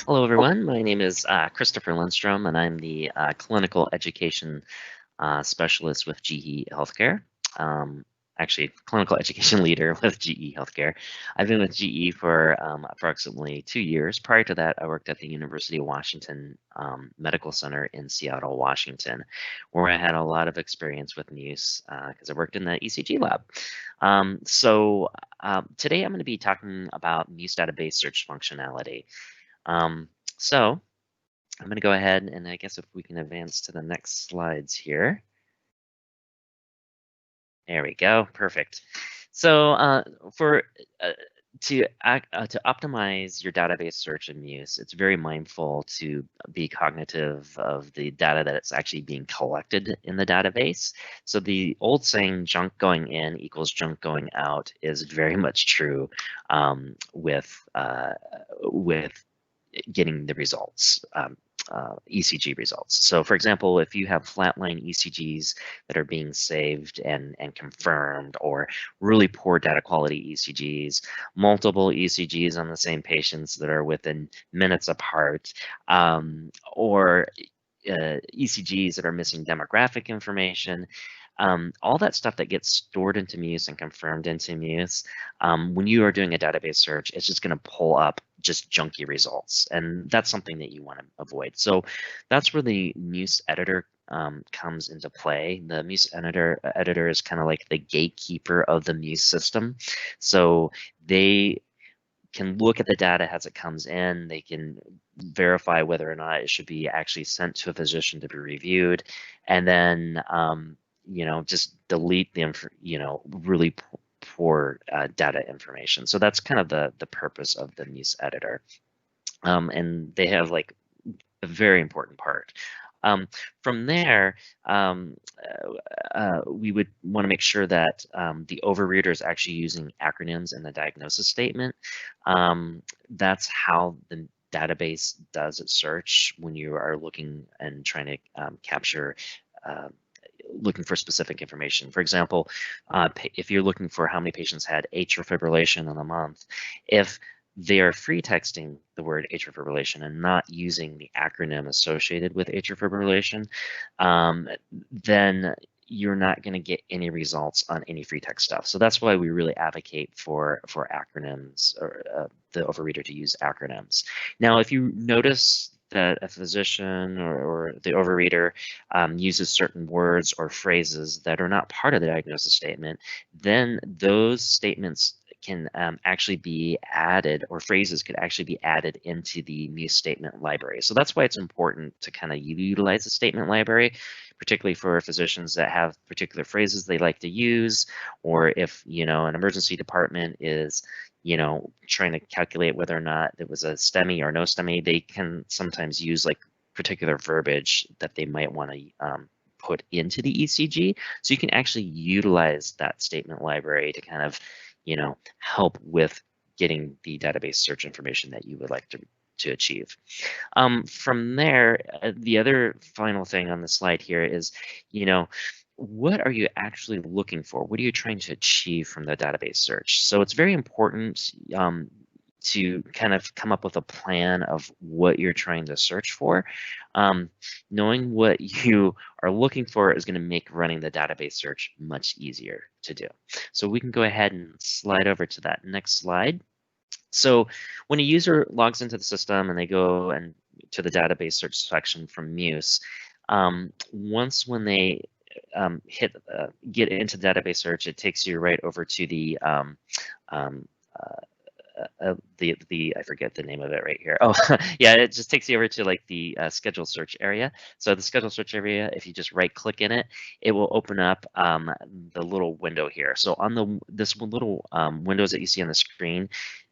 Hello, everyone. My name is Christopher Lindstrom, and I'm the clinical education specialist with GE Healthcare. Actually, clinical education leader with GE Healthcare. I've been with GE for approximately 2 years. Prior to that, I worked at the University of Washington Medical Center in Seattle, Washington, where I had a lot of experience with MUSE because I worked in the ECG lab. Today I'm going to be talking about MUSE database search functionality. So I'm going to go ahead and I guess if we can advance to the next slides here. There we go. Perfect. So to optimize your database search in MUSE, it's very mindful to be cognitive of the data that it's actually being collected in the database. So the old saying "junk going in equals junk going out" is very much true with getting the results, ECG results. So for example, if you have flatline ECGs that are being saved and confirmed, or really poor data quality ECGs, multiple ECGs on the same patients that are within minutes apart, or ECGs that are missing demographic information, all that stuff that gets stored into MUSE and confirmed into MUSE, when you are doing a database search, it's just going to pull up just junky results, and that's something that you want to avoid. So that's where the MUSE editor comes into play. The MUSE editor is kind of like the gatekeeper of the MUSE system. So they can look at the data as it comes in. They can verify whether or not it should be actually sent to a physician to be reviewed, and then just delete the really poor data information. So that's kind of the purpose of the MUSE editor, and they have like a very important part. From there, we would want to make sure that the overreader is actually using acronyms in the diagnosis statement. That's how the database does its search when you are looking and trying to capture looking for specific information. For example, if you're looking for how many patients had atrial fibrillation in a month, if they are free texting the word atrial fibrillation and not using the acronym associated with atrial fibrillation, then you're not going to get any results on any free text stuff. So that's why we really advocate for acronyms, or the overreader to use acronyms. Now, if you notice that a physician or the overreader uses certain words or phrases that are not part of the diagnosis statement, then those statements can actually be added, or phrases could actually be added into the MUSE statement library. So that's why it's important to kind of utilize the statement library, particularly for physicians that have particular phrases they like to use, or if an emergency department is trying to calculate whether or not there was a STEMI or no STEMI, they can sometimes use like particular verbiage that they might want to put into the ECG. So you can actually utilize that statement library to kind of help with getting the database search information that you would like to achieve. From there, the other final thing on the slide here is, what are you actually looking for? What are you trying to achieve from the database search? So it's very important to kind of come up with a plan of what you're trying to search for. Knowing what you are looking for is going to make running the database search much easier to do. So we can go ahead and slide over to that next slide. So when a user logs into the system and they go and to the database search section from MUSE, when they get into the database search, it takes you right over to the I forget the name of it right here. Oh, yeah, it just takes you over to like the schedule search area. So the schedule search area, if you just right click in it, it will open up the little window here. So on this little windows that you see on the screen,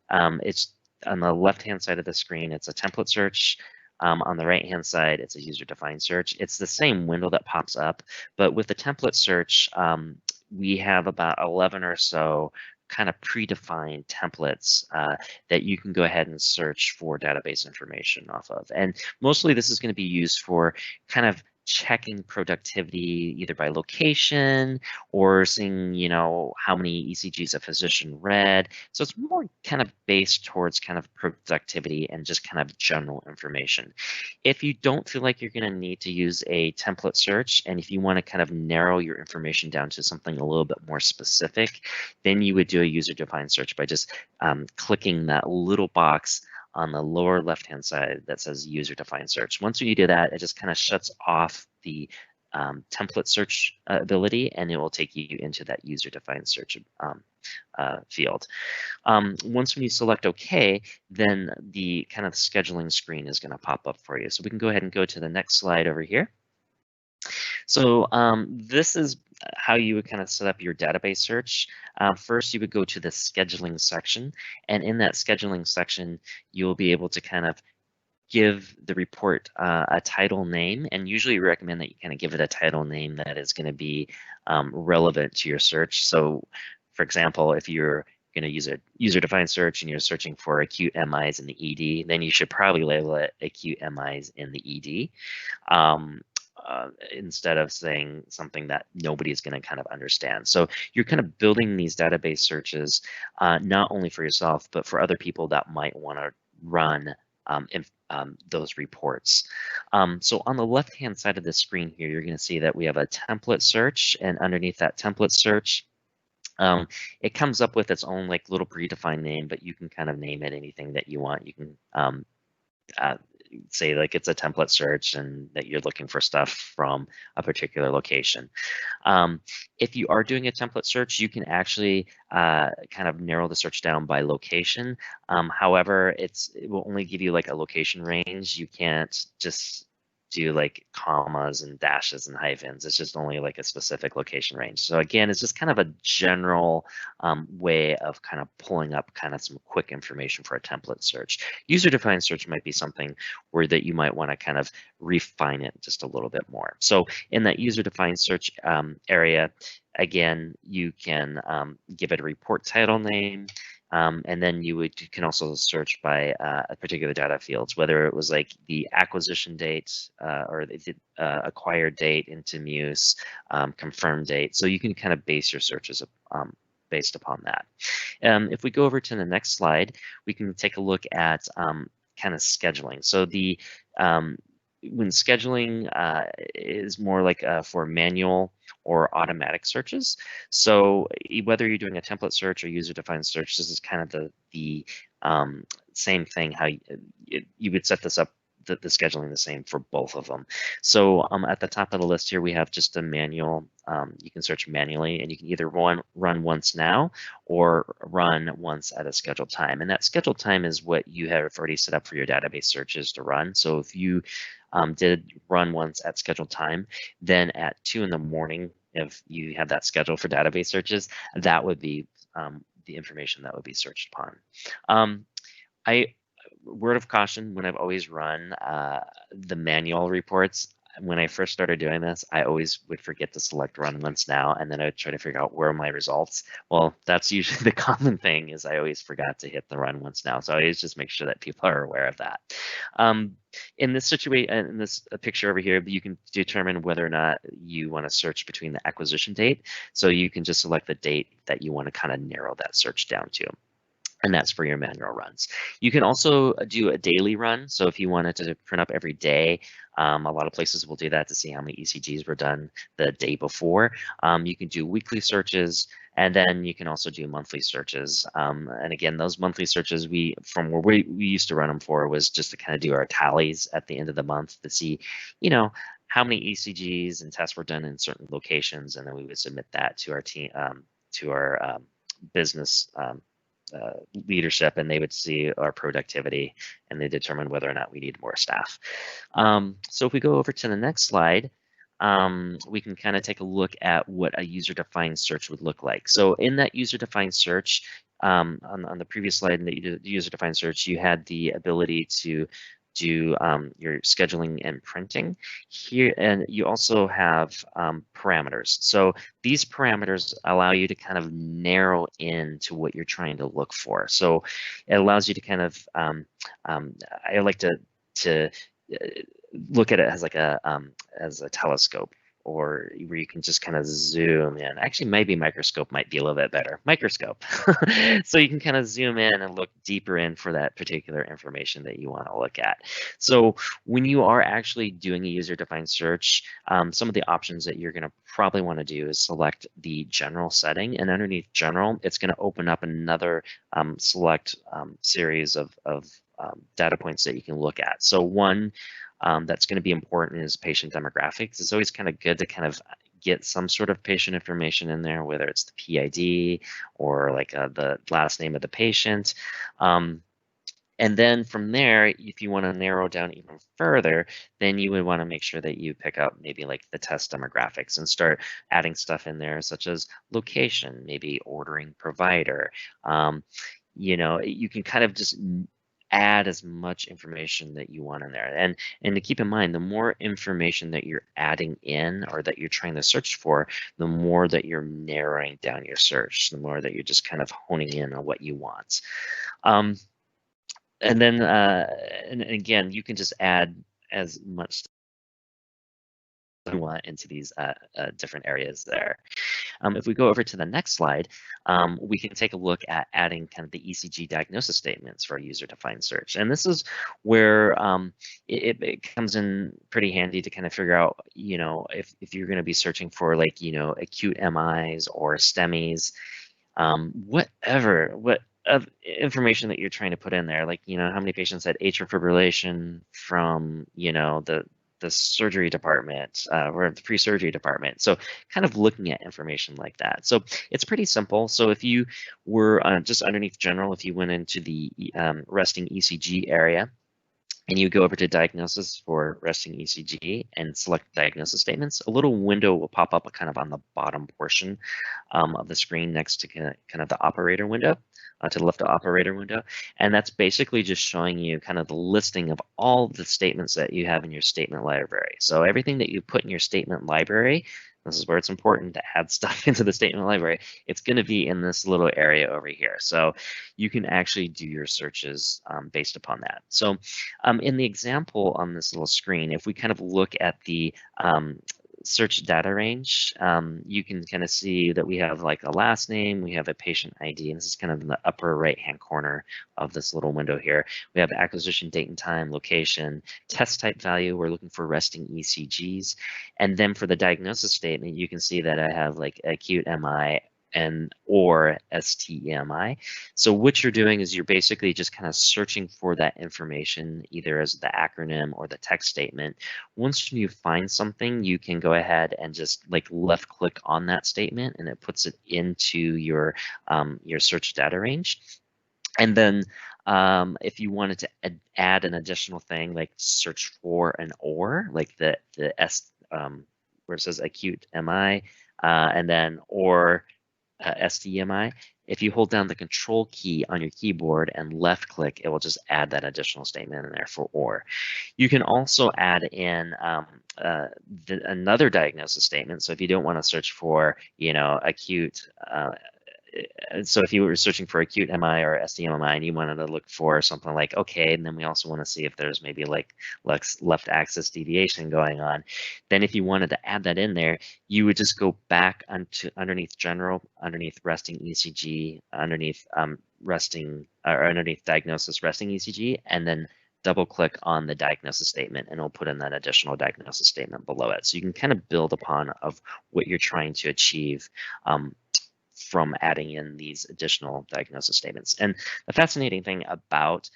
it's on the left-hand side of the screen, it's a template search. On the right-hand side, it's a user-defined search. It's the same window that pops up, but with the template search, we have about 11 or so kind of predefined templates that you can go ahead and search for database information off of. And mostly this is going to be used for kind of checking productivity either by location or seeing, how many ECGs a physician read. So it's more kind of based towards kind of productivity and just kind of general information. If you don't feel like you're going to need to use a template search, and if you want to kind of narrow your information down to something a little bit more specific, then you would do a user-defined search by just clicking that little box on the lower left-hand side that says user-defined search. Once you do that, it just kind of shuts off the template search ability, and it will take you into that user-defined search field. Once when you select OK, then the kind of scheduling screen is going to pop up for you. So we can go ahead and go to the next slide over here. So this is how you would kind of set up your database search. First, you would go to the scheduling section, and in that scheduling section, you'll be able to kind of give the report a title name, and usually we recommend that you kind of give it a title name that is going to be relevant to your search. So, for example, if you're going to use a user-defined search and you're searching for acute MIs in the ED, then you should probably label it acute MIs in the ED. Instead of saying something that nobody is going to kind of understand. So you're kind of building these database searches, not only for yourself, but for other people that might want to run those reports. So on the left-hand side of the screen here, you're going to see that we have a template search, and underneath that template search, it comes up with its own like little predefined name, but you can kind of name it anything that you want. You can say like it's a template search and that you're looking for stuff from a particular location. If you are doing a template search, you can actually kind of narrow the search down by location. However, it will only give you like a location range. You can't just do like commas and dashes and hyphens. It's just only like a specific location range. So again, it's just kind of a general way of kind of pulling up kind of some quick information for a template search. User-defined search might be something where that you might want to kind of refine it just a little bit more. So in that user-defined search area, again, you can give it a report title name. And then you can also search by a particular data fields, whether it was like the acquisition date or the acquired date into Muse, confirmed date. So you can kind of base your searches based upon that. If we go over to the next slide, we can take a look at kind of scheduling. So the when scheduling is more like for manual or automatic searches. So whether you're doing a template search or user-defined search, this is kind of the same thing, how you would set this up, the scheduling the same for both of them. So at the top of the list here, we have just a manual. You can search manually, and you can either run once now or run once at a scheduled time. And that scheduled time is what you have already set up for your database searches to run. So if you did run once at scheduled time, then at 2 in the morning, if you have that scheduled for database searches, that would be the information that would be searched upon. Word of caution, when I've always run the manual reports, when I first started doing this, I always would forget to select run once now, and then I would try to figure out where are my results. Well, that's usually the common thing, is I always forgot to hit the run once now. So I always just make sure that people are aware of that. In this situation, in this picture over here, you can determine whether or not you want to search between the acquisition date. So you can just select the date that you want to kind of narrow that search down to. And that's for your manual runs. You can also do a daily run. So if you wanted to print up every day, a lot of places will do that to see how many ECGs were done the day before. You can do weekly searches, and then you can also do monthly searches. And again, those monthly searches, from where we used to run them for, was just to kind of do our tallies at the end of the month to see, how many ECGs and tests were done in certain locations, and then we would submit that to our team, to our business leadership, and they would see our productivity, and they determine whether or not we need more staff. So if we go over to the next slide, we can kind of take a look at what a user-defined search would look like. So in that user-defined search, on the previous slide in the user-defined search, you had the ability to do your scheduling and printing here, and you also have parameters. So these parameters allow you to kind of narrow in to what you're trying to look for. So it allows you to kind of, I like to look at it as like as a telescope, or where you can just kind of zoom in. Actually, maybe microscope might be a little bit better. Microscope. So you can kind of zoom in and look deeper in for that particular information that you want to look at. So when you are actually doing a user-defined search, some of the options that you're going to probably want to do is select the general setting, and underneath general, it's going to open up another select series of data points that you can look at. So one that's going to be important is patient demographics. It's always kind of good to kind of get some sort of patient information in there, whether it's the PID or like the last name of the patient. And then from there, if you want to narrow down even further, then you would want to make sure that you pick up maybe like the test demographics and start adding stuff in there, such as location, maybe ordering provider. You know, you can kind of just add as much information that you want in there. And to keep in mind, the more information that you're adding in or that you're trying to search for, the more that you're narrowing down your search, the more that you're just kind of honing in on what you want. And then, and again, you can just add as much you want into these different areas there. If we go over to the next slide, we can take a look at adding kind of the ECG diagnosis statements for a user-defined search. And this is where it comes in pretty handy to kind of figure out, you know, if you're going to be searching for like, you know, acute MIs or STEMIs, whatever, what of information that you're trying to put in there, like, you know, how many patients had atrial fibrillation from, you know, the surgery department or the pre-surgery department. So kind of looking at information like that. So it's pretty simple. So if you were just underneath general, if you went into the resting ECG area, and you go over to diagnosis for resting ECG and select diagnosis statements, a little window will pop up kind of on the bottom portion of the screen next to kind of the operator window, to the left of operator window. And that's basically just showing you kind of the listing of all the statements that you have in your statement library. So everything that you put in your statement library, this is where it's important to add stuff into the statement library, it's going to be in this little area over here. So you can actually do your searches based upon that. So in the example on this little screen, if we kind of look at the search data range, you can kind of see that we have like a last name, we have a patient ID, and this is kind of in the upper right-hand corner of this little window here. We have acquisition date and time, location, test type value, we're looking for resting ECGs. And then for the diagnosis statement, you can see that I have like acute MI and or STEMI. So what you're doing is you're basically just kind of searching for that information either as the acronym or the text statement. Once you find something, you can go ahead and just like left click on that statement and it puts it into your search data range. And then if you wanted to add an additional thing like search for an or, like the S where it says acute MI and then or STEMI, if you hold down the control key on your keyboard and left click, it will just add that additional statement in there for or. You can also add in another diagnosis statement. So if you don't want to search for, you know, acute, so if you were searching for acute MI or STMI and you wanted to look for something like, okay, and then we also want to see if there's maybe like left axis deviation going on, then if you wanted to add that in there, you would just go back underneath general, underneath resting ECG, underneath resting or underneath diagnosis resting ECG, and then double click on the diagnosis statement and it'll put in that additional diagnosis statement below it. So you can kind of build upon of what you're trying to achieve from adding in these additional diagnosis statements. And the fascinating thing about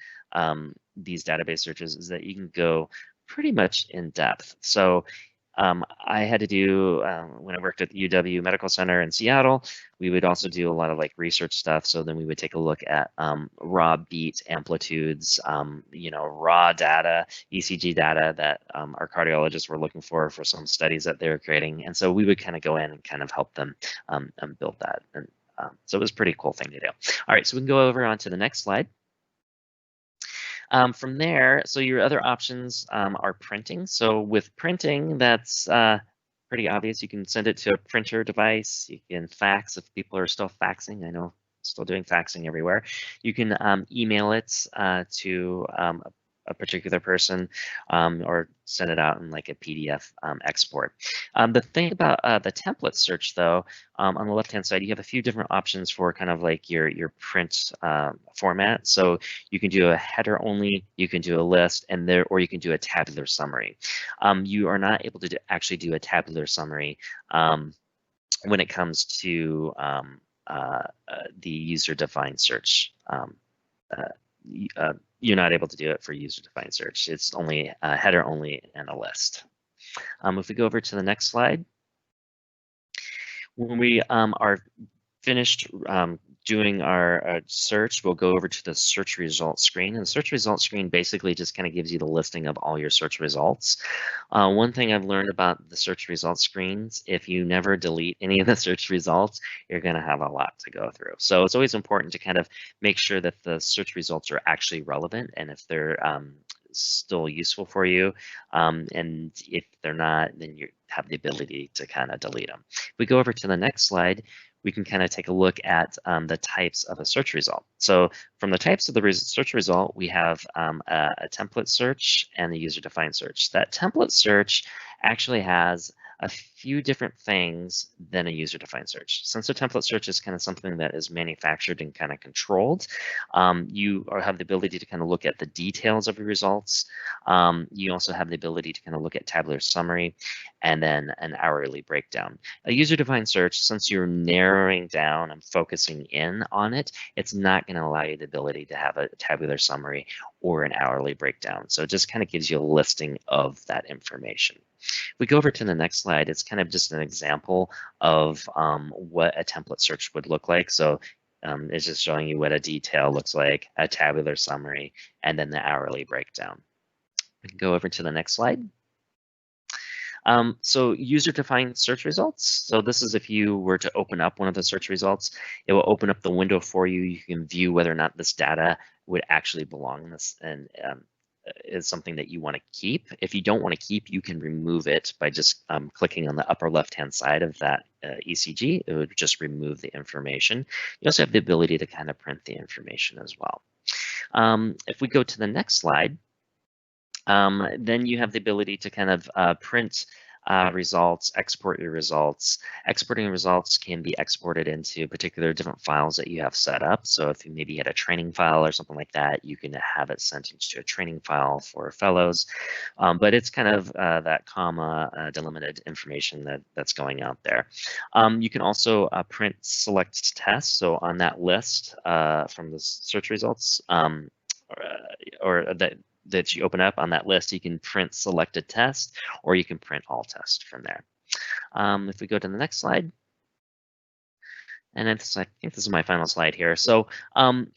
these database searches is that you can go pretty much in depth. So I had to do, when I worked at the UW Medical Center in Seattle, we would also do a lot of like research stuff. So then we would take a look at raw beat amplitudes, you know, raw data, ECG data that our cardiologists were looking for some studies that they were creating. And so we would kind of go in and kind of help them build that. And so it was a pretty cool thing to do. All right, so we can go over onto the next slide. From there, so your other options are printing. So with printing, that's pretty obvious. You can send it to a printer device. You can fax if people are still faxing. I know still doing faxing everywhere. You can email it to a particular person, or send it out in like a PDF export. The thing about the template search, though, on the left-hand side, you have a few different options for kind of like your print format. So you can do a header only, you can do a list, or you can do a tabular summary. You are not able to actually do a tabular summary when it comes to the user-defined search. You're not able to do it for user-defined search. It's only a header only and a list. If we go over to the next slide, when we are finished doing our search, we'll go over to the search results screen. And the search results screen basically just kind of gives you the listing of all your search results. One thing I've learned about the search results screens, if you never delete any of the search results, you're going to have a lot to go through. So it's always important to kind of make sure that the search results are actually relevant, and if they're still useful for you, and if they're not, then you have the ability to kind of delete them. If we go over to the next slide, we can kind of take a look at the types of a search result. So from the types of the search result, we have a template search and a user-defined search. That template search actually has a few different things than a user-defined search. Since a template search is kind of something that is manufactured and kind of controlled, you have the ability to kind of look at the details of your results. You also have the ability to kind of look at tabular summary and then an hourly breakdown. A user-defined search, since you're narrowing down and focusing in on it, it's not going to allow you the ability to have a tabular summary or an hourly breakdown. So it just kind of gives you a listing of that information. If we go over to the next slide, it's kind of just an example of what a template search would look like. So it's just showing you what a detail looks like, a tabular summary, and then the hourly breakdown. We can go over to the next slide. So user-defined search results. So this is if you were to open up one of the search results, it will open up the window for you. You can view whether or not this data would actually belong in this and is something that you want to keep. If you don't want to keep, you can remove it by just clicking on the upper left-hand side of that ECG. It would just remove the information. You also have the ability to kind of print the information as well. If we go to the next slide, then you have the ability to kind of print results, export your results. Exporting results can be exported into particular different files that you have set up. So if you maybe had a training file or something like that, you can have it sent into a training file for fellows. But it's kind of that comma delimited information that's going out there. You can also print select tests. So on that list from the search results, or that you open up on that list, you can print selected test, or you can print all tests from there. If we go to the next slide, and I think this is my final slide here. So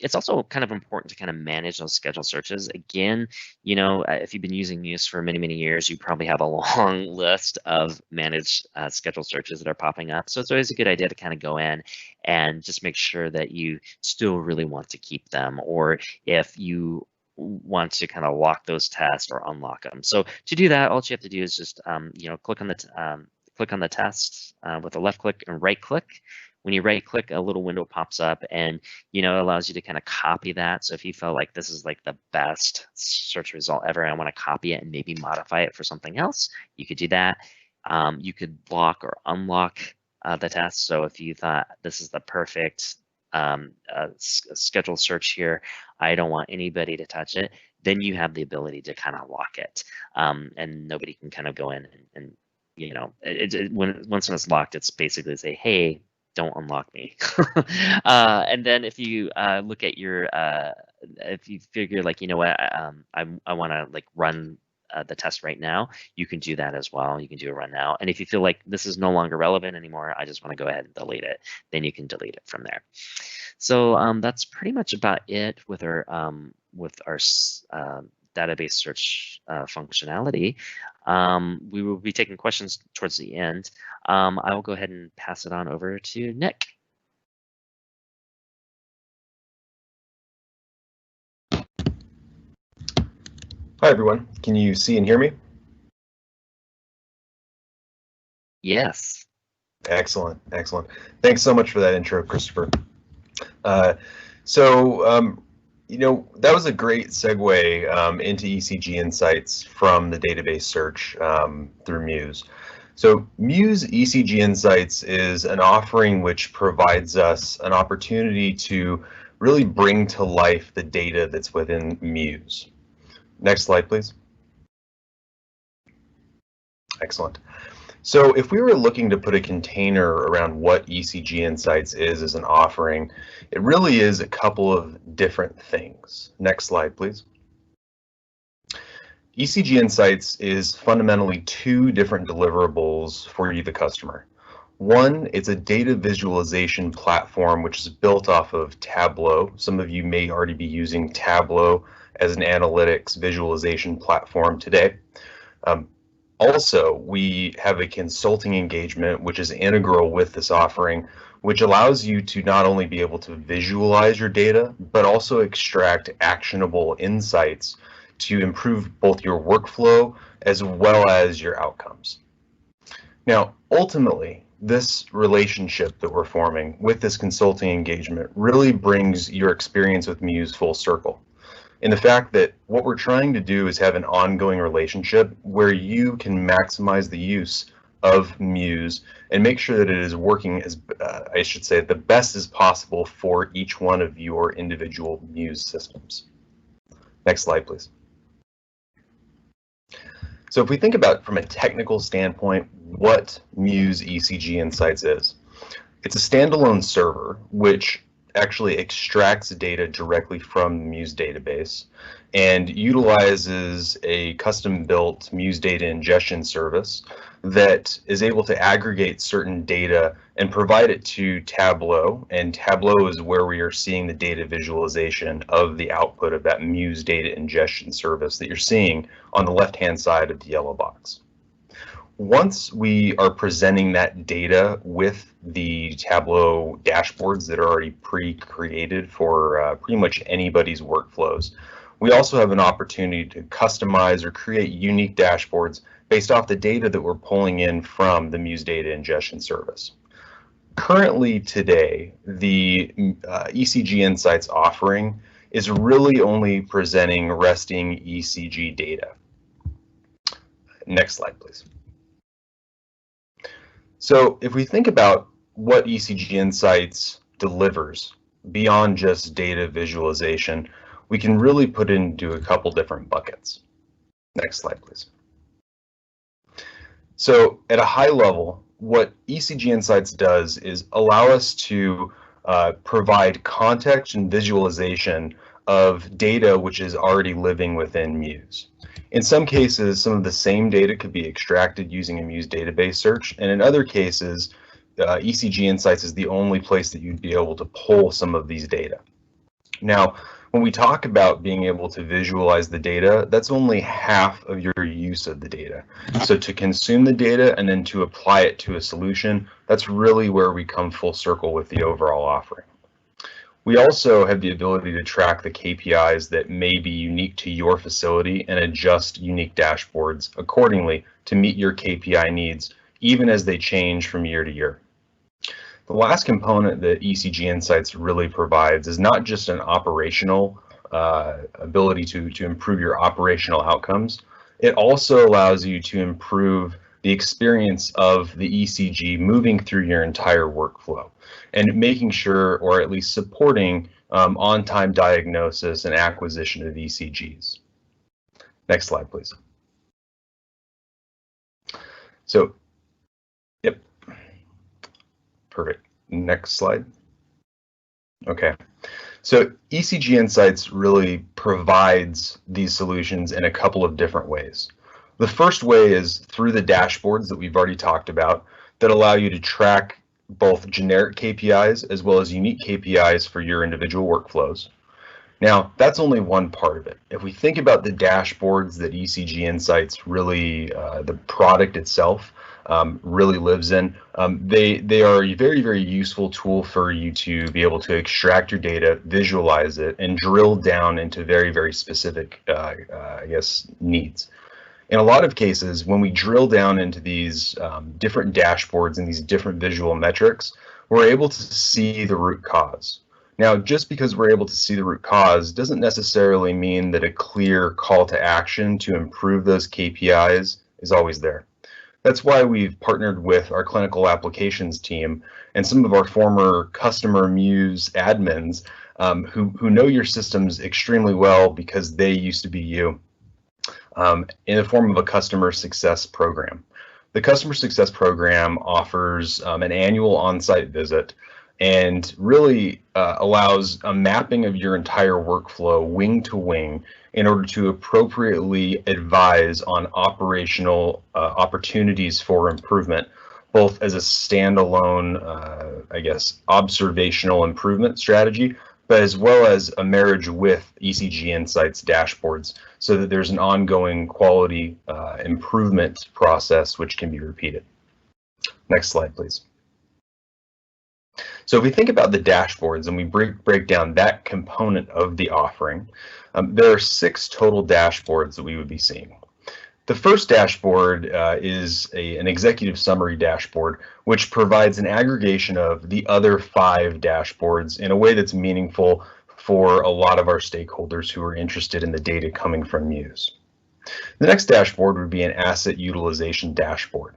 it's also kind of important to kind of manage those schedule searches. Again, you know, if you've been using Muse for many, many years, you probably have a long list of managed schedule searches that are popping up. So it's always a good idea to kind of go in and just make sure that you still really want to keep them, or if you want to kind of lock those tests or unlock them. So to do that, all you have to do is just you know, click on the test with a left click and right click. When you right click, a little window pops up, and you know, it allows you to kind of copy that. So if you feel like this is like the best search result ever, and I want to copy it and maybe modify it for something else, you could do that. You could block or unlock the test. So if you thought this is the perfect schedule search here, I don't want anybody to touch it, then you have the ability to kind of lock it, and nobody can kind of go in and you know, once it's locked, it's basically say, hey, don't unlock me. And then if you look at your, if you figure like, you know what, I want to like run the test right now, you can do that as well. You can do a run now. And if you feel like this is no longer relevant anymore, I just want to go ahead and delete it, then you can delete it from there. So that's pretty much about it with our database search functionality. We will be taking questions towards the end. I will go ahead and pass it on over to Nick. Hi, everyone. Can you see and hear me? Yes. Excellent, excellent. Thanks so much for that intro, Christopher. That was a great segue into ECG Insights from the database search through Muse. So Muse ECG Insights is an offering which provides us an opportunity to really bring to life the data that's within Muse. Next slide, please. Excellent. So if we were looking to put a container around what ECG Insights is as an offering, it really is a couple of different things. Next slide, please. ECG Insights is fundamentally two different deliverables for you, the customer. One, it's a data visualization platform which is built off of Tableau. Some of you may already be using Tableau as an analytics visualization platform today. Also, we have a consulting engagement which is integral with this offering, which allows you to not only be able to visualize your data, but also extract actionable insights to improve both your workflow as well as your outcomes. Now, ultimately, this relationship that we're forming with this consulting engagement really brings your experience with Muse full circle. And the fact that what we're trying to do is have an ongoing relationship where you can maximize the use of Muse and make sure that it is working as, I should say, the best as possible for each one of your individual Muse systems. Next slide, please. So if we think about from a technical standpoint, what Muse ECG Insights is, it's a standalone server which actually extracts data directly from the Muse database and utilizes a custom-built Muse data ingestion service that is able to aggregate certain data and provide it to Tableau, and Tableau is where we are seeing the data visualization of the output of that Muse data ingestion service that you're seeing on the left-hand side of the yellow box. Once we are presenting that data with the Tableau dashboards that are already pre-created for pretty much anybody's workflows, we also have an opportunity to customize or create unique dashboards based off the data that we're pulling in from the Muse data ingestion service. Currently today, the ECG Insights offering is really only presenting resting ECG data. Next slide, please. So if we think about what ECG Insights delivers beyond just data visualization, we can really put it into a couple different buckets. Next slide, please. So at a high level, what ECG Insights does is allow us to provide context and visualization of data which is already living within Muse. In some cases, some of the same data could be extracted using a Muse database search, and in other cases, ECG Insights is the only place that you'd be able to pull some of these data. Now, when we talk about being able to visualize the data, that's only half of your use of the data. So to consume the data and then to apply it to a solution, that's really where we come full circle with the overall offering. We also have the ability to track the KPIs that may be unique to your facility and adjust unique dashboards accordingly to meet your KPI needs, even as they change from year to year. The last component that ECG Insights really provides is not just an operational ability to improve your operational outcomes. It also allows you to improve the experience of the ECG moving through your entire workflow and making sure, or at least supporting, on-time diagnosis and acquisition of ECGs. Next slide, please. So, yep, perfect. Next slide. Okay, so ECG Insights really provides these solutions in a couple of different ways. The first way is through the dashboards that we've already talked about that allow you to track both generic KPIs as well as unique KPIs for your individual workflows. Now, that's only one part of it. If we think about the dashboards that ECG Insights really, the product itself really lives in, they are a very, very useful tool for you to be able to extract your data, visualize it, and drill down into very, very specific, I guess, needs. In a lot of cases, when we drill down into these different dashboards and these different visual metrics, we're able to see the root cause. Now, just because we're able to see the root cause doesn't necessarily mean that a clear call to action to improve those KPIs is always there. That's why we've partnered with our clinical applications team and some of our former customer Muse admins who know your systems extremely well because they used to be you, in the form of a customer success program. The customer success program offers an annual on-site visit and really allows a mapping of your entire workflow wing to wing in order to appropriately advise on operational opportunities for improvement, both as a standalone, I guess, observational improvement strategy, but as well as a marriage with ECG Insights dashboards so that there's an ongoing quality improvement process which can be repeated. Next slide, please. So if we think about the dashboards and we break down that component of the offering, there are 6 total dashboards that we would be seeing. The first dashboard is an executive summary dashboard, which provides an aggregation of the other 5 dashboards in a way that's meaningful for a lot of our stakeholders who are interested in the data coming from Muse. The next dashboard would be an asset utilization dashboard.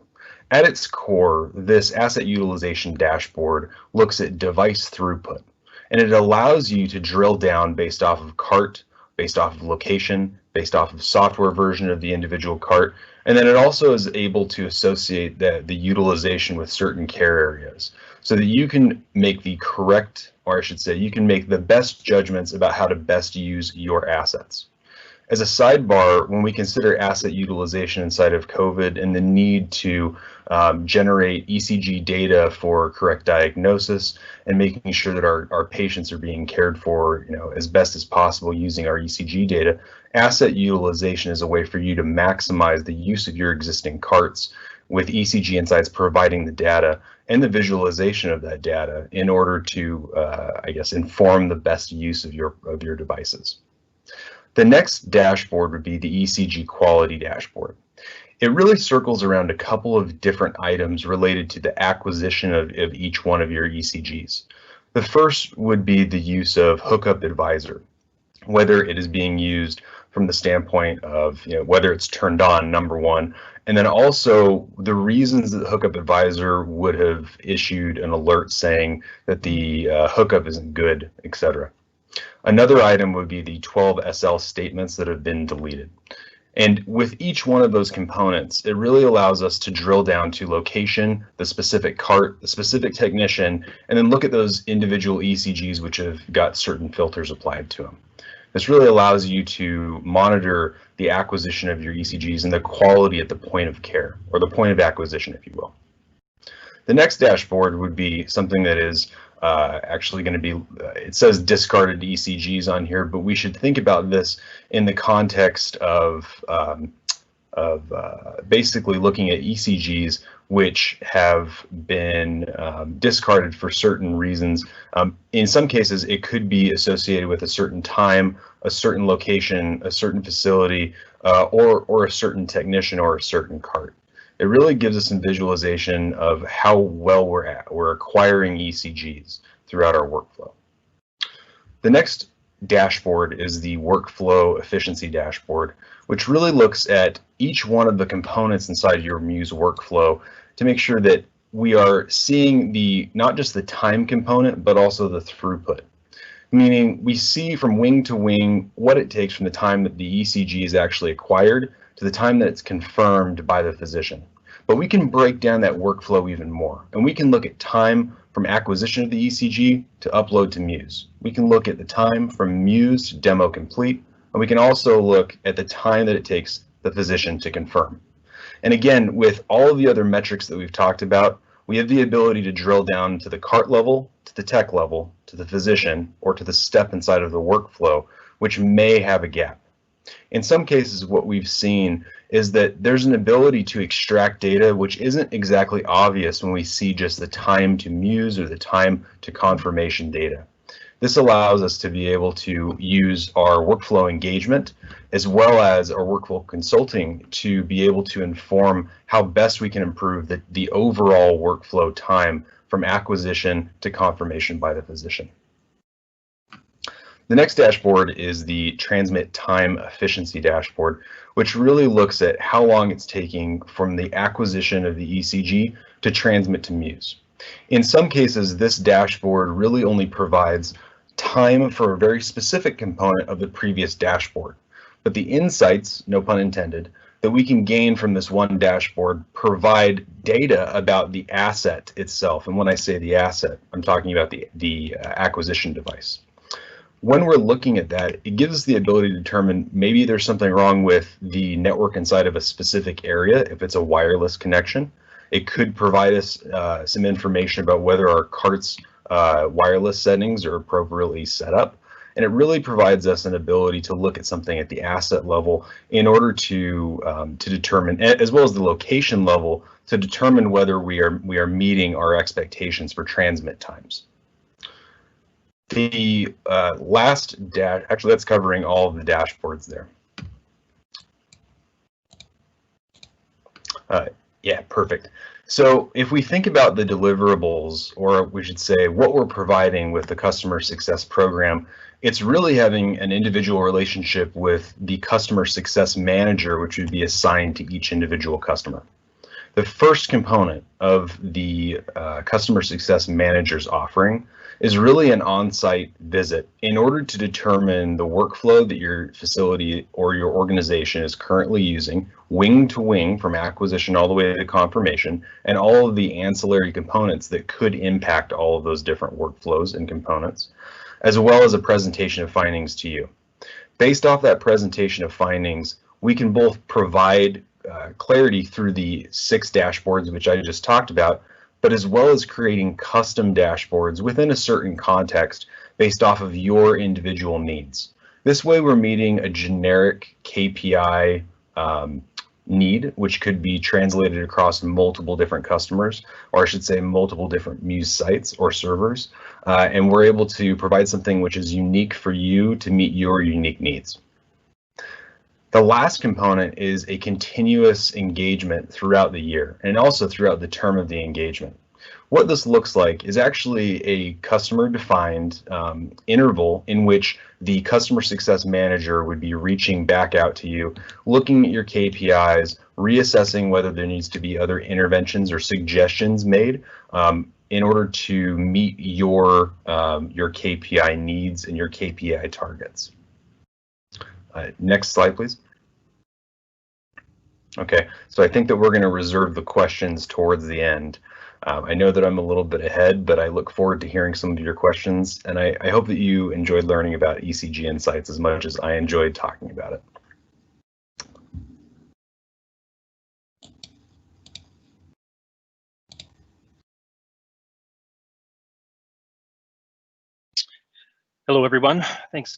At its core, this asset utilization dashboard looks at device throughput, and it allows you to drill down based off of cart, based off of location, based off of software version of the individual cart, and then it also is able to associate the utilization with certain care areas so that you can make the correct, or I should say, you can make the best judgments about how to best use your assets. As a sidebar, when we consider asset utilization inside of COVID and the need to generate ECG data for correct diagnosis and making sure that our patients are being cared for, as best as possible using our ECG data, asset utilization is a way for you to maximize the use of your existing carts, with ECG Insights providing the data and the visualization of that data in order to, I guess, inform the best use of your devices. The next dashboard would be the ECG quality dashboard. It really circles around a couple of different items related to the acquisition of each one of your ECGs. The first would be the use of Hookup Advisor, whether it is being used from the standpoint of whether it's turned on, number one, and then also the reasons that Hookup Advisor would have issued an alert saying that the hookup isn't good, etc. Another item would be the 12 SL statements that have been deleted. And with each one of those components, it really allows us to drill down to location, the specific cart, the specific technician, and then look at those individual ECGs which have got certain filters applied to them. This really allows you to monitor the acquisition of your ECGs and the quality at the point of care, or the point of acquisition, if you will. The next dashboard would be something that is actually going to be, it says discarded ECGs on here, but we should think about this in the context of basically looking at ECGs which have been discarded for certain reasons. In some cases, it could be associated with a certain time, a certain location, a certain facility, or a certain technician or a certain cart. It really gives us some visualization of how well we're acquiring ECGs throughout our workflow. The next dashboard is the workflow efficiency dashboard, which really looks at each one of the components inside your Muse workflow to make sure that we are seeing not just the time component, but also the throughput. Meaning we see from wing to wing what it takes from the time that the ECG is actually acquired to the time that it's confirmed by the physician. But we can break down that workflow even more, and we can look at time from acquisition of the ECG to upload to Muse. We can look at the time from Muse to demo complete, and we can also look at the time that it takes the physician to confirm. And again, with all of the other metrics that we've talked about, we have the ability to drill down to the cart level, to the tech level, to the physician, or to the step inside of the workflow, which may have a gap. In some cases, what we've seen is that there's an ability to extract data which isn't exactly obvious when we see just the time to Muse or the time to confirmation data. This allows us to be able to use our workflow engagement as well as our workflow consulting to be able to inform how best we can improve the overall workflow time from acquisition to confirmation by the physician. The next dashboard is the transmit time efficiency dashboard, which really looks at how long it's taking from the acquisition of the ECG to transmit to Muse. In some cases, this dashboard really only provides time for a very specific component of the previous dashboard. But the insights, no pun intended, that we can gain from this one dashboard provide data about the asset itself. And when I say the asset, I'm talking about the acquisition device. When we're looking at that, it gives us the ability to determine maybe there's something wrong with the network inside of a specific area if it's a wireless connection. It could provide us some information about whether our cart's wireless settings are appropriately set up. And it really provides us an ability to look at something at the asset level in order to determine, as well as the location level, to determine whether we are meeting our expectations for transmit times. The last dash, actually that's covering all of the dashboards there. Yeah, perfect. So if we think about the deliverables, or we should say what we're providing with the customer success program, it's really having an individual relationship with the customer success manager, which would be assigned to each individual customer. The first component of the customer success manager's offering is really an on-site visit in order to determine the workflow that your facility or your organization is currently using, wing to wing from acquisition all the way to confirmation, and all of the ancillary components that could impact all of those different workflows and components, as well as a presentation of findings to you. Based off that presentation of findings, we can both provide clarity through the 6 dashboards, which I just talked about, but as well as creating custom dashboards within a certain context based off of your individual needs. This way we're meeting a generic KPI need, which could be translated across multiple different customers, or I should say multiple different Muse sites or servers, and we're able to provide something which is unique for you to meet your unique needs. The last component is a continuous engagement throughout the year and also throughout the term of the engagement. What this looks like is actually a customer-defined interval in which the customer success manager would be reaching back out to you, looking at your KPIs, reassessing whether there needs to be other interventions or suggestions made in order to meet your KPI needs and your KPI targets. Next slide, please. Okay, so I think that we're going to reserve the questions towards the end. I know that I'm a little bit ahead, but I look forward to hearing some of your questions, and I hope that you enjoyed learning about ECG Insights as much as I enjoyed talking about it. Hello, everyone. Thanks,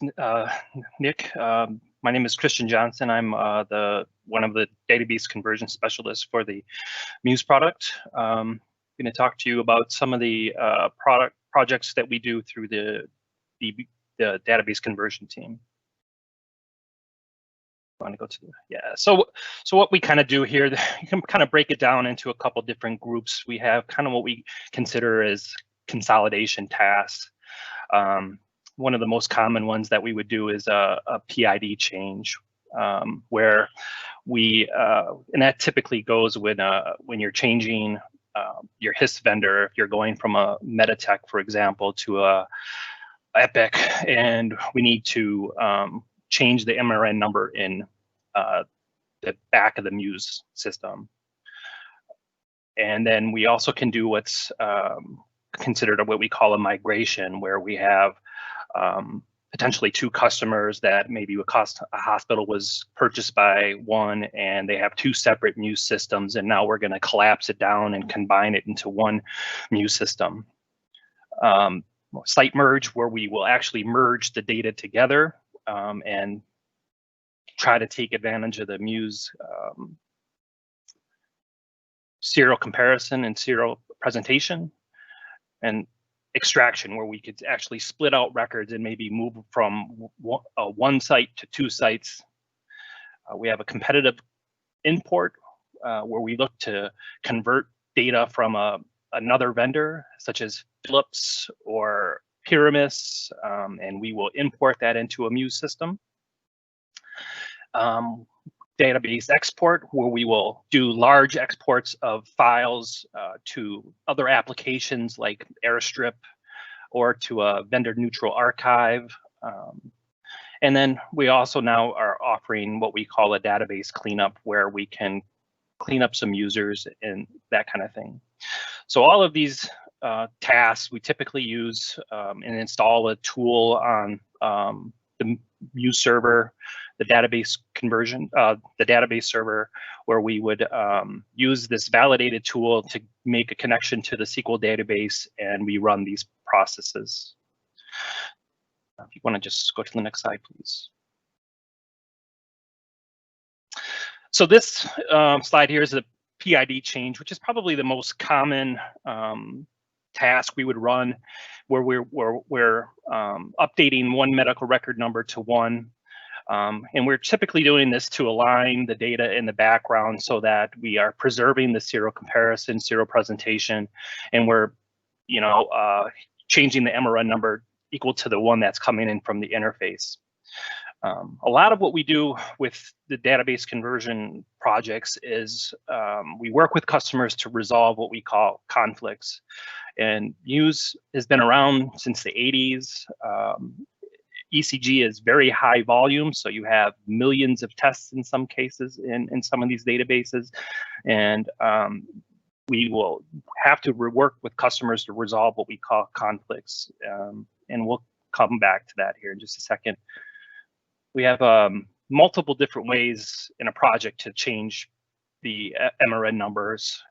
Nick. My name is Christian Johnson. I'm one of the database conversion specialists for the Muse product. I'm going to talk to you about some of the projects that we do through the database conversion team. I want to go to so what we kind of do here, you can kind of break it down into a couple different groups. We have kind of what we consider as consolidation tasks. One of the most common ones that we would do is a PID change, where we and that typically goes when you're changing your HIS vendor. If you're going from a Meditech, for example, to a Epic, and we need to change the MRN number in the back of the Muse system. And then we also can do what's considered what we call a migration, where we have potentially 2 customers that maybe a hospital was purchased by one, and they have 2 separate Muse systems, and now we're going to collapse it down and combine it into one Muse system. Site merge, where we will actually merge the data together and try to take advantage of the Muse serial comparison and serial presentation. And extraction, where we could actually split out records and maybe move from one site to 2 sites. We have a competitive import, where we look to convert data from another vendor, such as Philips or Pyramis, and we will import that into a MUSE system. Database export, where we will do large exports of files to other applications like Airstrip or to a vendor-neutral archive. And then we also now are offering what we call a database cleanup, where we can clean up some users and that kind of thing. So all of these tasks, we typically use and install a tool on the MUSE server, the database conversion, the database server, where we would use this validated tool to make a connection to the SQL database, and we run these processes. If you want to just go to the next slide, please. So this slide here is a PID change, which is probably the most common task we would run, where we're updating one medical record number to one. And we're typically doing this to align the data in the background so that we are preserving the serial comparison, serial presentation, and we're, changing the MRN number equal to the one that's coming in from the interface. A lot of what we do with the database conversion projects is we work with customers to resolve what we call conflicts. And MUSE has been around since the 80s. ECG is very high volume, so you have millions of tests in some cases in some of these databases. And we will have to work with customers to resolve what we call conflicts. And we'll come back to that here in just a second. We have multiple different ways in a project to change the MRN numbers.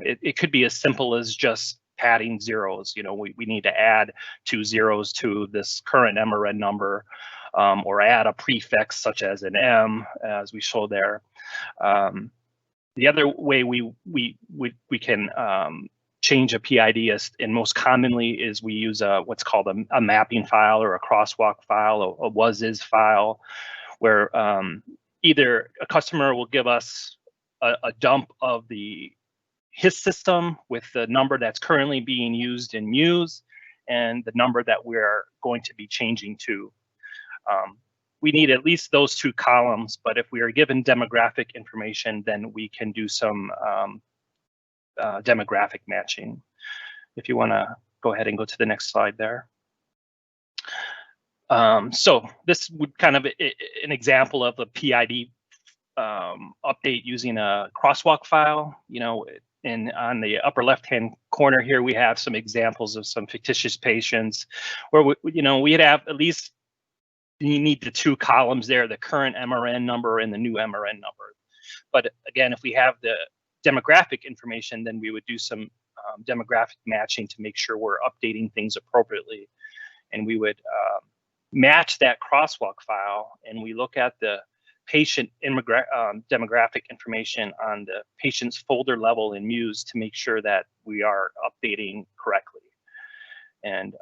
It could be as simple as just adding zeros. We need to add 2 zeros to this current MRN number, or add a prefix such as an M, as we show there. The other way we can change a PID, and most commonly, is we use what's called a mapping file or a crosswalk file, a was-is file, where either a customer will give us a dump of his system with the number that's currently being used in MUSE and the number that we're going to be changing to. We need at least those 2 columns, but if we are given demographic information, then we can do some demographic matching. If you want to go ahead and go to the next slide there. So this would kind of an example of a PID update using a crosswalk file. And on the upper left-hand corner here, we have some examples of some fictitious patients where we'd have at least, you need the 2 columns there, the current MRN number and the new MRN number. But again, if we have the demographic information, then we would do some demographic matching to make sure we're updating things appropriately. And we would match that crosswalk file, and we look at the patient demographic information on the patient's folder level in MUSE to make sure that we are updating correctly. And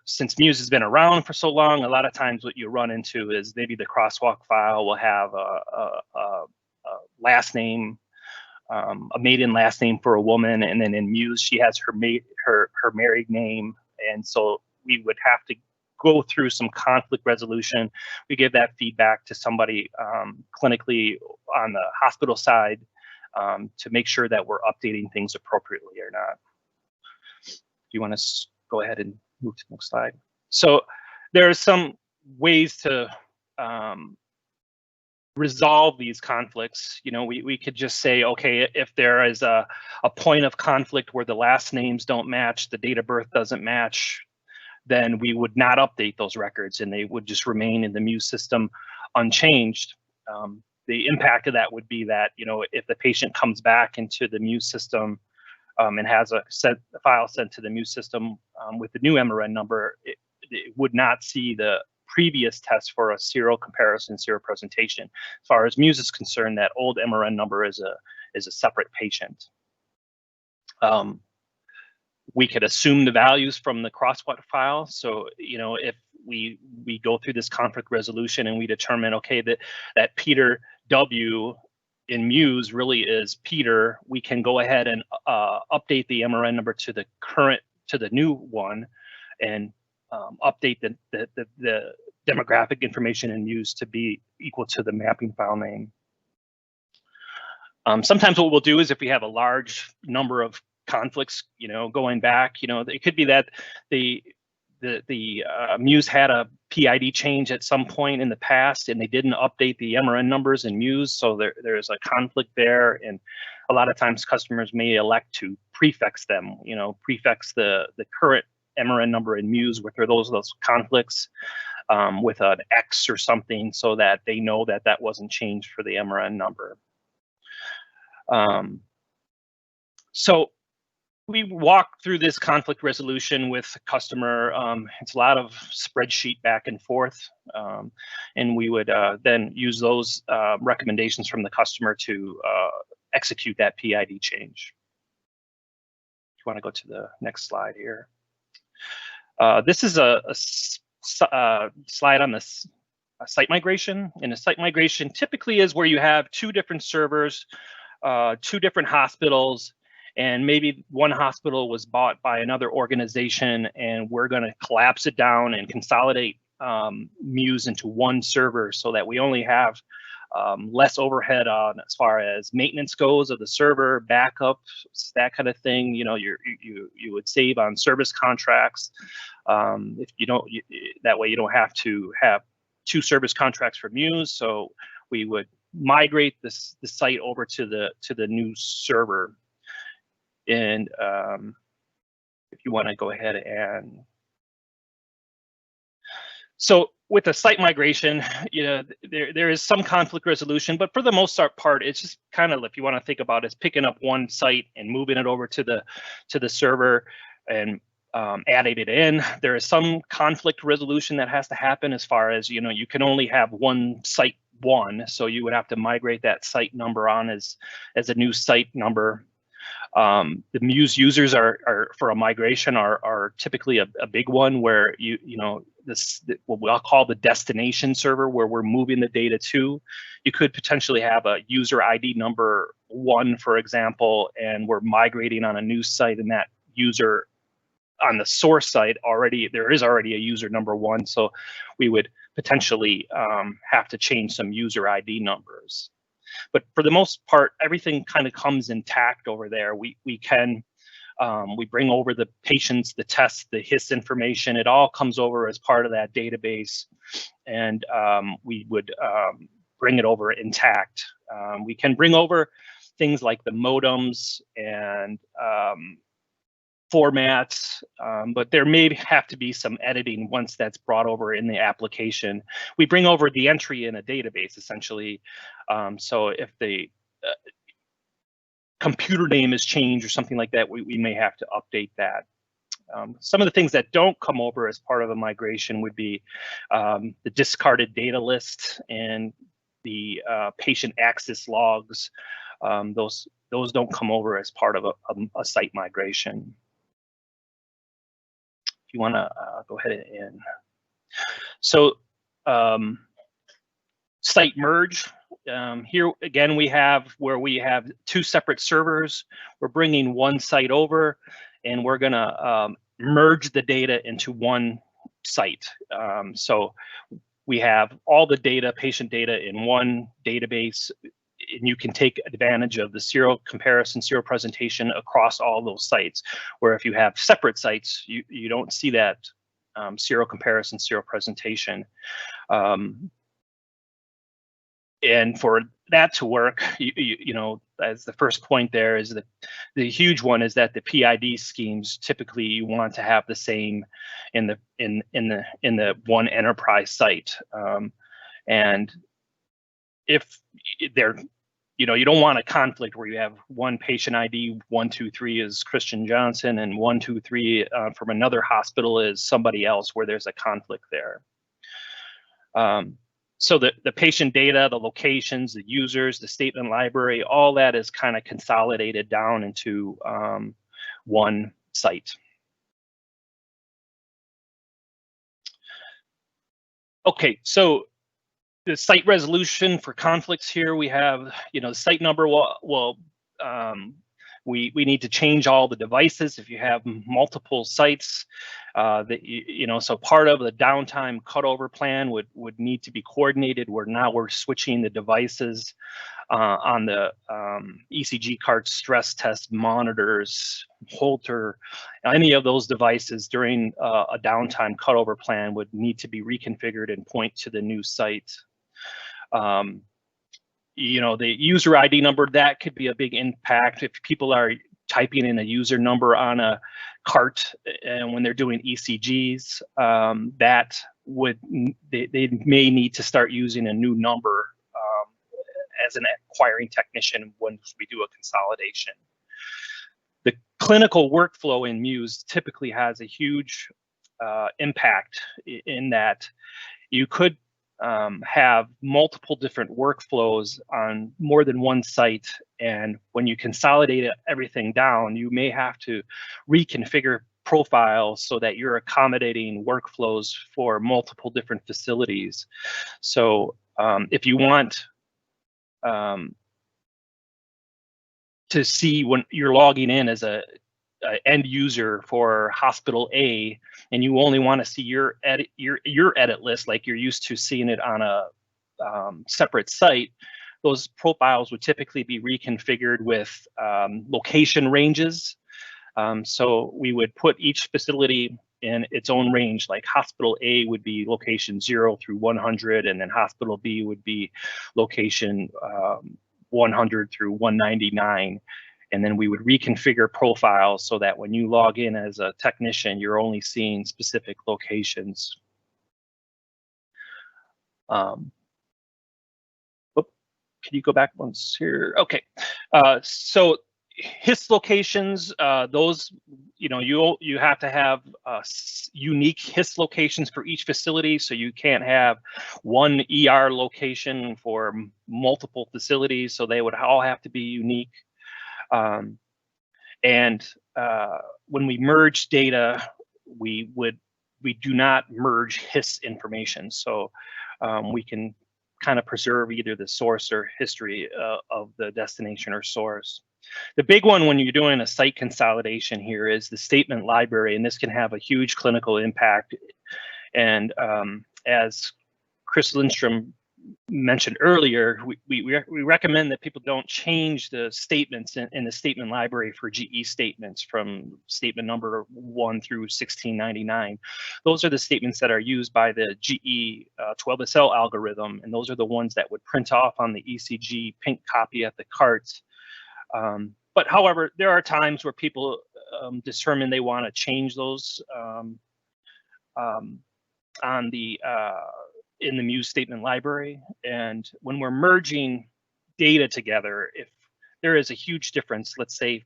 since MUSE has been around for so long, a lot of times what you run into is maybe the crosswalk file will have a last name, a maiden last name for a woman, and then in MUSE she has her married name, and so we would have to go through some conflict resolution. We give that feedback to somebody clinically on the hospital side to make sure that we're updating things appropriately or not. If you want to go ahead and move to the next slide. So there are some ways to resolve these conflicts. We could just say, okay, if there is a point of conflict where the last names don't match, the date of birth doesn't match, then we would not update those records and they would just remain in the MUSE system unchanged. The impact of that would be that, if the patient comes back into the MUSE system and has a file sent to the MUSE system with the new MRN number, it would not see the previous test for a serial comparison, serial presentation. As far as MUSE is concerned, that old MRN number is a separate patient. We could assume the values from the crosswalk file. So, if we go through this conflict resolution and we determine, okay, that Peter W in MUSE really is Peter, we can go ahead and update the MRN number to the current the new one, and update the demographic information in MUSE to be equal to the mapping file name. Sometimes what we'll do is if we have a large number of conflicts, going back, it could be that the MUSE had a PID change at some point in the past and they didn't update the MRN numbers in MUSE, so there's a conflict there, and a lot of times customers may elect to prefix them, prefix the current MRN number in MUSE with those conflicts with an X or something, so that they know that that wasn't changed for the MRN number. So we walk through this conflict resolution with the customer. It's a lot of spreadsheet back and forth, and we would then use those recommendations from the customer to execute that PID change. If you want to go to the next slide here. This is a slide on this site migration. And a site migration typically is where you have two different servers, two different hospitals, and maybe one hospital was bought by another organization, and we're going to collapse it down and consolidate MUSE into one server so that we only have less overhead on as far as maintenance goes of the server, backups, that kind of thing. You would save on service contracts. If you don't, that way you don't have to have two service contracts for MUSE. So we would migrate the site over to the new server. And if you want to go ahead and so with the site migration, there is some conflict resolution, but for the most part, it's just kind of, if you want to think about it, it's picking up one site and moving it over to the server and adding it in. There is some conflict resolution that has to happen as far as, you can only have one site one, so you would have to migrate that site number on as a new site number. The MUSE users are for a migration are typically a big one, where what I'll call the destination server, where we're moving the data to. You could potentially have a user ID number 1, for example, and we're migrating on a new site, and that user on the source site there is already a user number 1, so we would potentially have to change some user ID numbers. But for the most part, everything kind of comes intact over there. We bring over the patients, the tests, the HIS information. It all comes over as part of that database, and we would bring it over intact. We can bring over things like the modems and formats, but there may have to be some editing once that's brought over in the application. We bring over the entry in a database, essentially. So if the computer name is changed or something like that, we may have to update that. Some of the things that don't come over as part of a migration would be the discarded data list and the patient access logs. Those don't come over as part of a site migration. If you want to go ahead and so site merge. Here again, we have two separate servers. We're bringing one site over, and we're gonna merge the data into one site. So we have all the data, patient data, in one database, and you can take advantage of the serial comparison, serial presentation across all those sites. Where if you have separate sites, you don't see that serial comparison, serial presentation. And for that to work, as the first point there is that the huge one is that the PID schemes typically you want to have the same in the one enterprise site, and if they're you don't want a conflict where you have one patient ID 123 is Christian Johnson and 123 from another hospital is somebody else, where there's a conflict there. So the patient data, the locations, the users, the statement library, all that is kind of consolidated down into one site. Okay, so the site resolution for conflicts here, we have, the site number will We need to change all the devices if you have multiple sites. So part of the downtime cutover plan would need to be coordinated, where now we're switching the devices on the ECG cart, stress test monitors, Holter, any of those devices during a downtime cutover plan would need to be reconfigured and point to the new site. The user ID number, that could be a big impact if people are typing in a user number on a cart and when they're doing ECGs, they may need to start using a new number as an acquiring technician once we do a consolidation. The clinical workflow in Muse typically has a huge impact in that you could have multiple different workflows on more than one site, and when you consolidate everything down, you may have to reconfigure profiles so that you're accommodating workflows for multiple different facilities. So if you want to see when you're logging in as a end user for hospital A, and you only want to see your edit list like you're used to seeing it on a separate site, those profiles would typically be reconfigured with location ranges. So we would put each facility in its own range, like hospital A would be location 0 through 100, and then hospital B would be location 100 through 199. And then we would reconfigure profiles so that when you log in as a technician, you're only seeing specific locations. Can you go back once here? Okay, so HIS locations, those, you have to have unique HIS locations for each facility, so you can't have one ER location for multiple facilities, so they would all have to be unique. When we merge data, we do not merge HIS information, so we can kind of preserve either the source or history of the destination or source. The big one when you're doing a site consolidation here is the statement library, and this can have a huge clinical impact. And as Chris Lindstrom mentioned earlier, we recommend that people don't change the statements in the statement library for GE statements from statement number 1 through 1699. Those are the statements that are used by the GE 12SL algorithm, and those are the ones that would print off on the ECG pink copy at the cart. But however, there are times where people determine they want to change those in the Muse statement library. And when we're merging data together, if there is a huge difference, let's say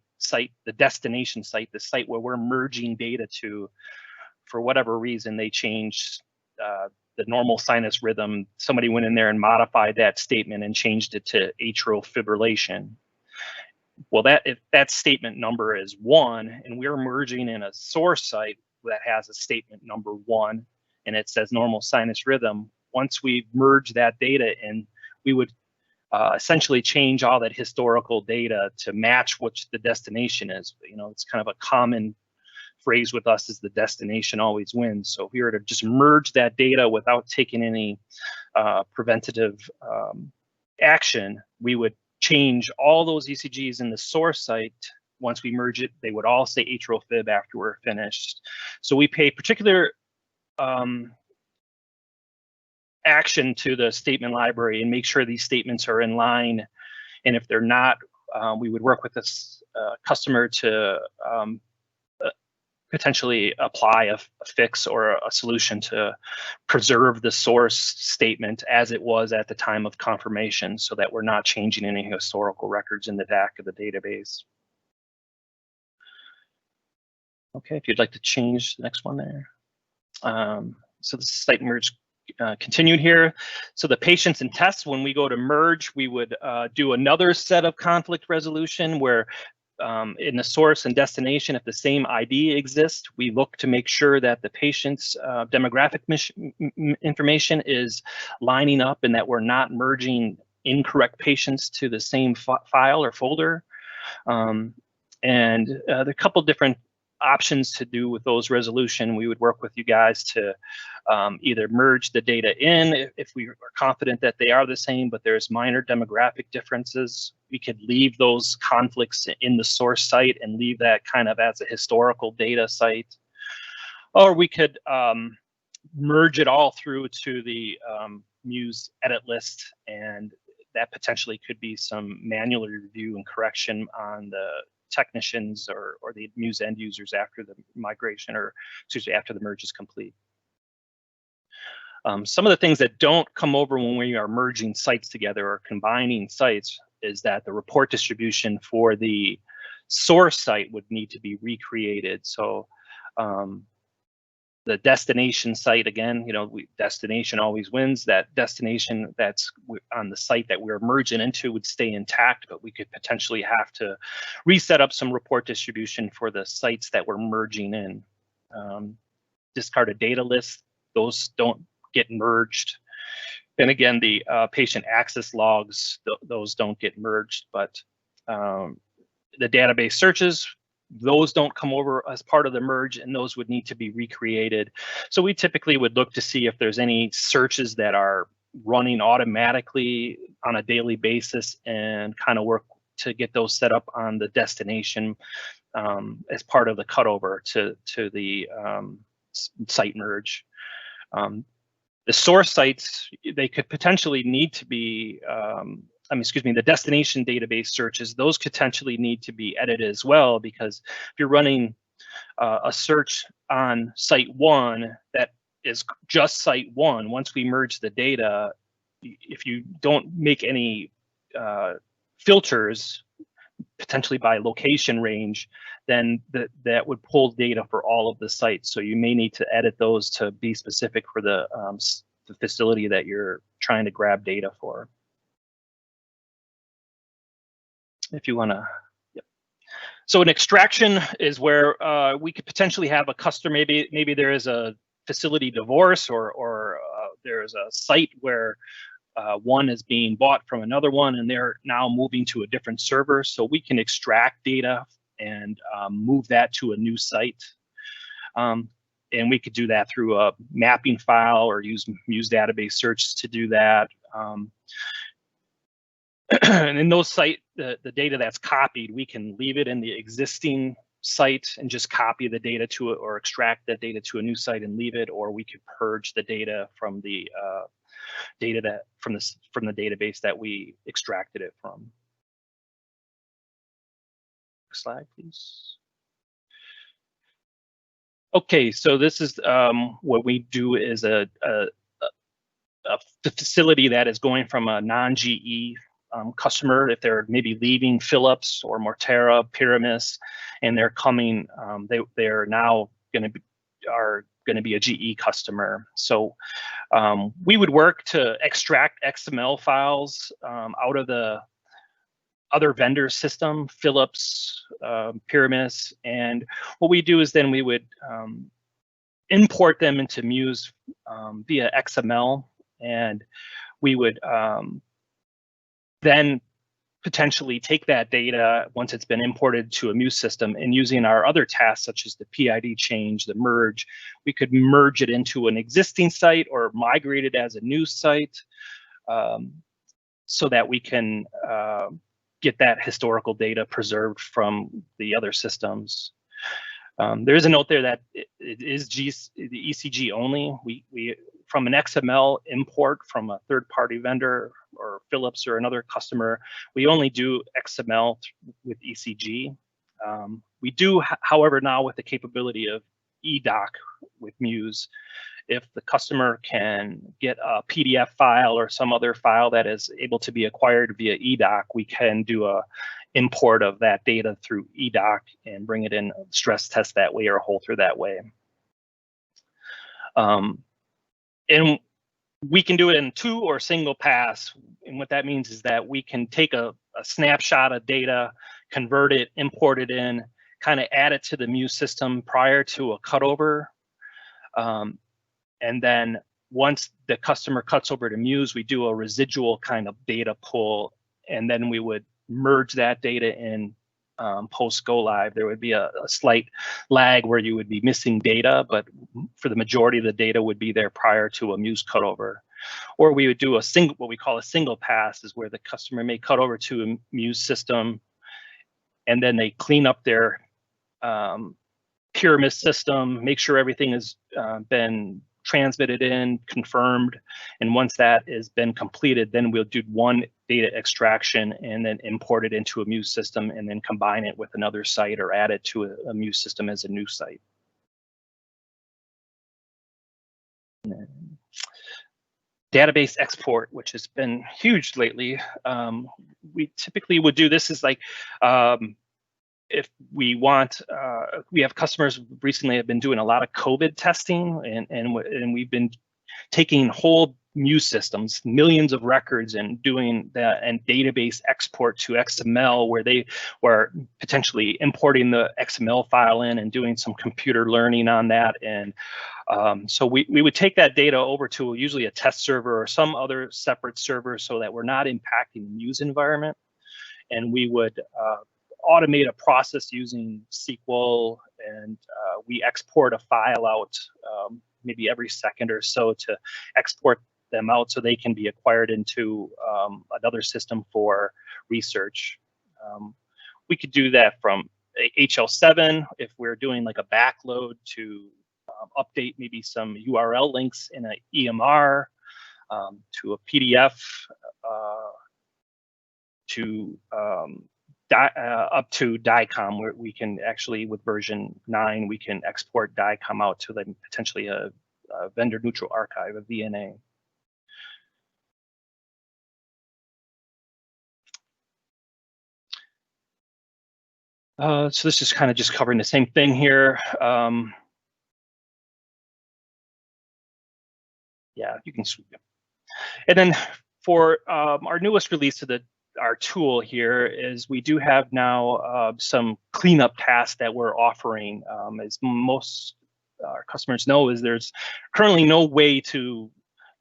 the destination site, the site where we're merging data to, for whatever reason, they changed the normal sinus rhythm, somebody went in there and modified that statement and changed it to atrial fibrillation. Well, if that statement number is 1, and we're merging in a source site that has a statement number 1, and it says normal sinus rhythm, once we merge that data in, we would essentially change all that historical data to match what the destination is. It's kind of a common phrase with us is the destination always wins. So if we were to just merge that data without taking any preventative action, we would change all those ECGs in the source site. Once we merge it, they would all say atrial fib after we're finished. So we pay particular action to the statement library and make sure these statements are in line. And if they're not, we would work with this customer to potentially apply a fix or a solution to preserve the source statement as it was at the time of confirmation, so that we're not changing any historical records in the DAC of the database. Okay, if you'd like to change the next one there. So the site merge continued here. So the patients and tests, when we go to merge, we would do another set of conflict resolution where in the source and destination, if the same ID exists, we look to make sure that the patient's demographic information is lining up and that we're not merging incorrect patients to the same file or folder. And there are a couple different options to do with those resolution. We would work with you guys to either merge the data in if we are confident that they are the same, but there's minor demographic differences. We could leave those conflicts in the source site and leave that kind of as a historical data site. Or we could merge it all through to the MUSE edit list, and that potentially could be some manual review and correction on the technicians or the MUSE end users after the migration, or excuse me, after the merge is complete. Some of the things that don't come over when we are merging sites together or combining sites is that the report distribution for the source site would need to be recreated. So the destination site, again, you know, destination always wins. That destination that's on the site that we're merging into would stay intact, but we could potentially have to reset up some report distribution for the sites that we're merging in. Discarded data lists, those don't get merged. And again, the patient access logs, those don't get merged, but the database searches, those don't come over as part of the merge, and those would need to be recreated. So we typically would look to see if there's any searches that are running automatically on a daily basis and kind of work to get those set up on the destination as part of the cutover to the site merge. The source sites, they could potentially need to be the destination database searches, those potentially need to be edited as well, because if you're running a search on site 1 that is just site 1, once we merge the data, if you don't make any filters, potentially by location range, then that would pull data for all of the sites. So you may need to edit those to be specific for the facility that you're trying to grab data for. If you want to, yep. So an extraction is where we could potentially have a customer, maybe there is a facility divorce, or there's a site where one is being bought from another one and they're now moving to a different server. So we can extract data and move that to a new site. And we could do that through a mapping file or use MUSE database search to do that. And in those site, the data that's copied, we can leave it in the existing site and just copy the data to it, or extract that data to a new site and leave it, or we could purge the data from the data from the database that we extracted it from. Next slide, please. Okay, so this is what we do is a facility that is going from a non-GE customer. If they're maybe leaving Philips or Mortera, Pyramis, and they're coming, they're now going to be a GE customer. So we would work to extract XML files out of the other vendor system, Philips, Pyramis, and what we do is then we would import them into MUSE via XML, and we would then potentially take that data once it's been imported to a MUSE system, and using our other tasks such as the PID change, the merge, we could merge it into an existing site or migrate it as a new site so that we can get that historical data preserved from the other systems. There is a note there that it is the ECG only. We from an XML import from a third-party vendor or Philips or another customer, we only do XML with ECG. We do, however, now with the capability of eDoc with MUSE, if the customer can get a PDF file or some other file that is able to be acquired via eDoc, we can do a import of that data through eDoc and bring it in, stress test that way or Holter that way. And we can do it in 2 or single pass. And what that means is that we can take a snapshot of data, convert it, import it in, kind of add it to the MUSE system prior to a cutover. And then once the customer cuts over to MUSE, we do a residual kind of data pull, and then we would merge that data in post go live. There would be a slight lag where you would be missing data, but for the majority of the data would be there prior to a Muse cutover. Or we would do a single, what we call a single pass, is where the customer may cut over to a Muse system, and then they clean up their pyramid system, make sure everything has been transmitted in, confirmed, and once that has been completed, then we'll do one data extraction and then import it into a Muse system and then combine it with another site or add it to a Muse system as a new site. Database export, which has been huge lately. We typically would do this is like, if we want, we have customers recently have been doing a lot of COVID testing, and we've been taking whole Muse systems, millions of records, and doing that and database export to XML, where they were potentially importing the XML file in and doing some computer learning on that. And so we would take that data over to usually a test server or some other separate server so that we're not impacting the Muse environment. And we would automate a process using SQL, and we export a file out maybe every second or so to export them out so they can be acquired into another system for research. We could do that from HL7 if we're doing like a backload to update maybe some URL links in an EMR, to a PDF, to up to DICOM, where we can actually, with version 9, we can export DICOM out to then potentially a vendor neutral archive, a VNA. So this is kind of just covering the same thing here. Yeah, you can sweep it. And then for our newest release of our tool here is we do have now some cleanup tasks that we're offering. As most our customers know, is there's currently no way to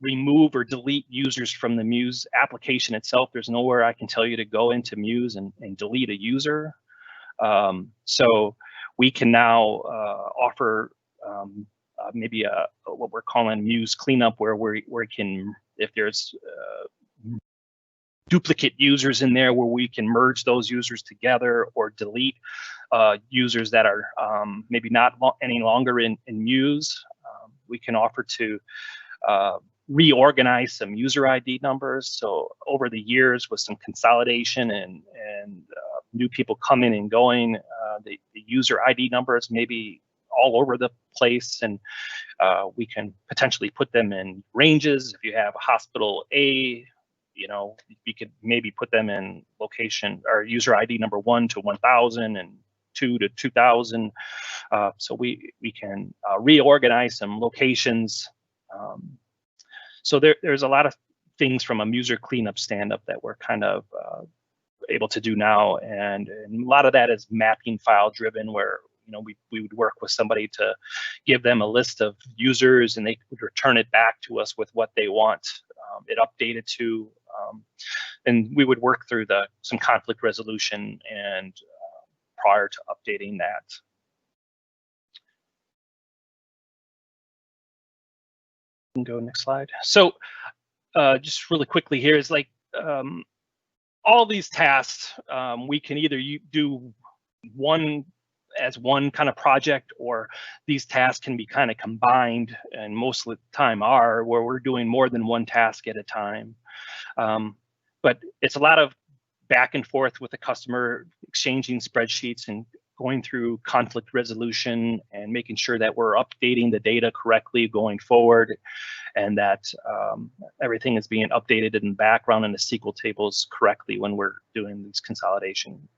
remove or delete users from the Muse application itself. There's nowhere I can tell you to go into Muse and delete a user. So we can now offer maybe what we're calling Muse cleanup, where we can, if there's duplicate users in there, where we can merge those users together or delete users that are maybe not any longer in Muse. We can offer to reorganize some user ID numbers. So over the years, with some consolidation and new people coming and going, the user ID numbers may be all over the place, and we can potentially put them in ranges. If you have a hospital A, you know, we could maybe put them in location or user ID number 1 to 1000 and 2 to 2000. So we can reorganize some locations. So there's a lot of things from a user cleanup stand-up that we're kind of able to do now, and a lot of that is mapping file driven, where we would work with somebody to give them a list of users, and they would return it back to us with what they want it updated to, and we would work through some conflict resolution and prior to updating that. You can go next slide. So just really quickly here is like all these tasks, we can either do one kind of project, or these tasks can be kind of combined, and most of the time are, where we're doing more than one task at a time. But it's a lot of back and forth with the customer, exchanging spreadsheets and going through conflict resolution and making sure that we're updating the data correctly going forward, and that everything is being updated in the background in the SQL tables correctly when we're doing these consolidation